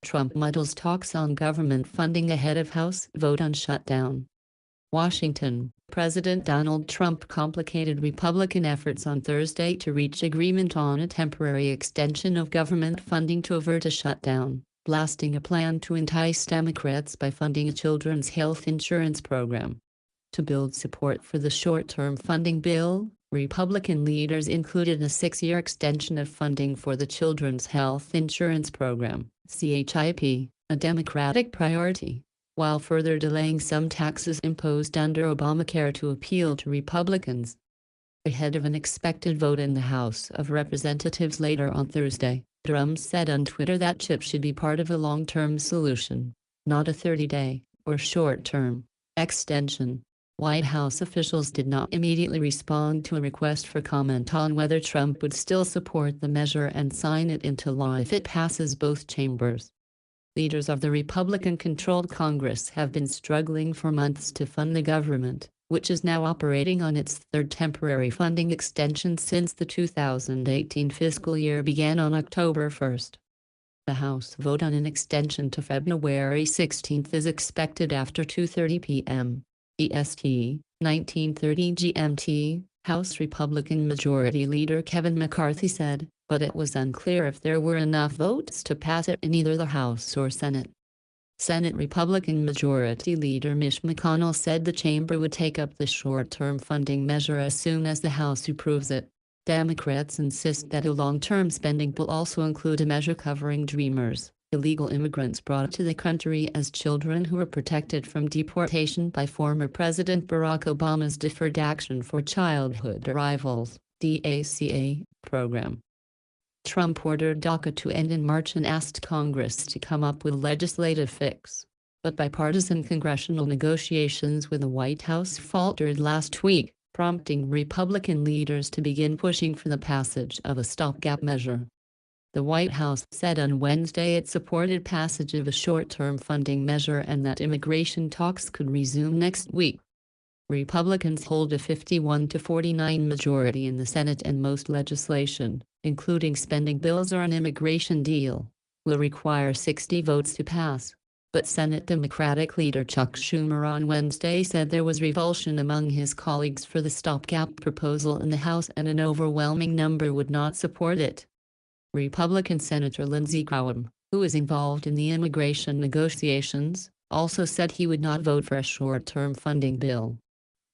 Trump muddles talks on government funding ahead of House vote on shutdown. Washington, President Donald Trump complicated Republican efforts on Thursday to reach agreement on a temporary extension of government funding to avert a shutdown, blasting a plan to entice Democrats by funding a children's health insurance program. To build support for the short-term funding bill, Republican leaders included a 6-year extension of funding for the Children's Health Insurance Program, CHIP, a Democratic priority, while further delaying some taxes imposed under Obamacare to appeal to Republicans. Ahead of an expected vote in the House of Representatives later on Thursday, Trump said on Twitter that CHIP should be part of a long-term solution, not a 30-day or short-term extension. White House officials did not immediately respond to a request for comment on whether Trump would still support the measure and sign it into law if it passes both chambers. Leaders of the Republican-controlled Congress have been struggling for months to fund the government, which is now operating on its third temporary funding extension since the 2018 fiscal year began on October 1. The House vote on an extension to February 16 is expected after 2:30 p.m. EST, 1930 GMT, House Republican Majority Leader Kevin McCarthy said, but it was unclear if there were enough votes to pass it in either the House or Senate. Senate Republican Majority Leader Mitch McConnell said the chamber would take up the short-term funding measure as soon as the House approves it. Democrats insist that a long-term spending will also include a measure covering Dreamers, illegal immigrants brought to the country as children who were protected from deportation by former President Barack Obama's Deferred Action for Childhood Arrivals (DACA) program. Trump ordered DACA to end in March and asked Congress to come up with a legislative fix, but bipartisan congressional negotiations with the White House faltered last week, prompting Republican leaders to begin pushing for the passage of a stopgap measure. The White House said on Wednesday it supported passage of a short-term funding measure and that immigration talks could resume next week. Republicans hold a 51-49 majority in the Senate, and most legislation, including spending bills or an immigration deal, will require 60 votes to pass. But Senate Democratic leader Chuck Schumer on Wednesday said there was revulsion among his colleagues for the stopgap proposal in the House and an overwhelming number would not support it. Republican Senator Lindsey Graham, who is involved in the immigration negotiations, also said he would not vote for a short-term funding bill.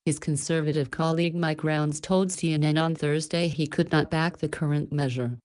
His conservative colleague Mike Rounds told CNN on Thursday he could not back the current measure.